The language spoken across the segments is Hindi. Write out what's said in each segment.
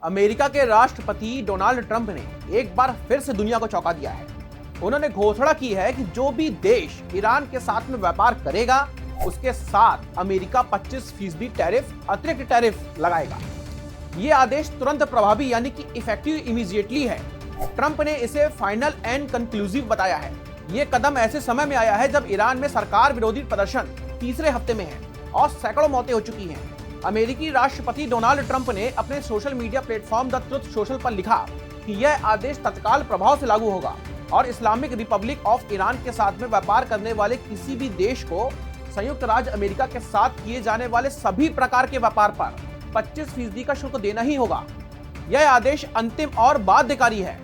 अमेरिका के राष्ट्रपति डोनाल्ड ट्रंप ने एक बार फिर से दुनिया को चौंका दिया है। उन्होंने घोषणा की है कि जो भी देश ईरान के साथ में व्यापार करेगा उसके साथ अमेरिका 25% टैरिफ अतिरिक्त टैरिफ लगाएगा। ये आदेश तुरंत प्रभावी यानी कि इफेक्टिव इमीडिएटली है। ट्रंप ने इसे फाइनल एंड कंक्लूसिव बताया है। ये कदम ऐसे समय में आया है जब ईरान में सरकार विरोधी प्रदर्शन तीसरे हफ्ते में है और सैकड़ों मौतें हो चुकी हैं। अमेरिकी राष्ट्रपति डोनाल्ड ट्रंप ने अपने social media platform the truth social पर लिखा कि यह आदेश तत्काल प्रभाव से लागू होगा और इस्लामिक रिपब्लिक ऑफ ईरान के साथ में व्यापार करने वाले किसी भी देश को संयुक्त राज्य अमेरिका के साथ किए जाने वाले सभी प्रकार के व्यापार पर 25% का शुल्क देना ही होगा। यह आदेश अंतिम और बाध्यकारी है।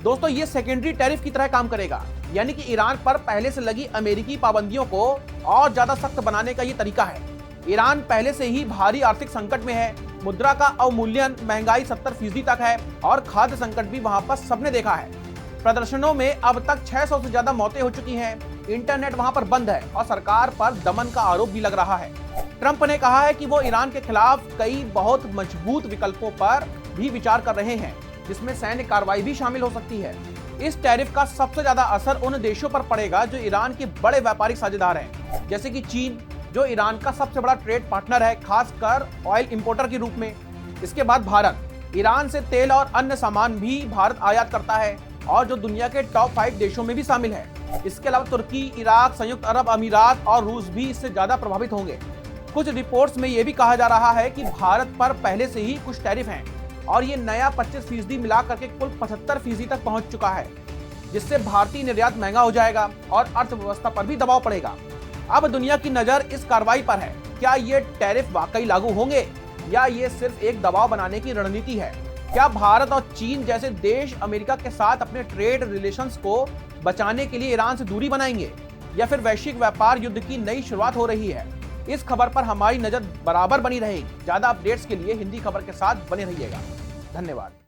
दोस्तों, ये सेकेंडरी टैरिफ की तरह काम करेगा, यानी कि ईरान पर पहले से लगी अमेरिकी पाबंदियों को और ज्यादा सख्त बनाने का ये तरीका है। ईरान पहले से ही भारी आर्थिक संकट में है, मुद्रा का अवमूल्यन, महंगाई 70% तक है और खाद्य संकट भी वहां पर सबने देखा है। प्रदर्शनों में अब तक 600 से ज्यादा मौतें हो चुकी हैं। इंटरनेट वहां पर बंद है और सरकार पर दमन का आरोप भी लग रहा है। ट्रंप ने कहा है कि वो ईरान के खिलाफ कई बहुत मजबूत विकल्पों पर भी विचार कर रहे हैं, जिसमें सैन्य कार्रवाई भी शामिल हो सकती है। इस टैरिफ का सबसे ज्यादा असर उन देशों पर पड़ेगा जो ईरान के बड़े व्यापारिक साझेदार हैं, जैसे कि चीन, जो ईरान का सबसे बड़ा ट्रेड पार्टनर है, खासकर ऑयल इंपोर्टर के रूप में। इसके बाद भारत, ईरान से तेल और अन्य सामान भी भारत आयात करता है और जो दुनिया के टॉप 5 देशों में भी शामिल है। इसके अलावा तुर्की, इराक, संयुक्त अरब अमीरात और रूस भी इससे ज्यादा प्रभावित होंगे। कुछ रिपोर्ट्स में यह भी कहा जा रहा है कि भारत पर पहले से ही कुछ टैरिफ हैं और ये नया 25% मिला करके कुल 75% तक पहुंच चुका है, जिससे भारतीय निर्यात महंगा हो जाएगा और अर्थव्यवस्था पर भी दबाव पड़ेगा। अब दुनिया की नजर इस कार्रवाई पर है। क्या ये टैरिफ वाकई लागू होंगे या ये सिर्फ एक दबाव बनाने की रणनीति है? क्या भारत और चीन जैसे देश अमेरिका के साथ अपने ट्रेड रिलेशंस को बचाने के लिए ईरान से दूरी बनाएंगे या फिर वैश्विक व्यापार युद्ध की नई शुरुआत हो रही है? इस खबर पर हमारी नजर बराबर बनी रहेगी। ज्यादा अपडेट्स के लिए हिंदी खबर के साथ बने रहिएगा। धन्यवाद।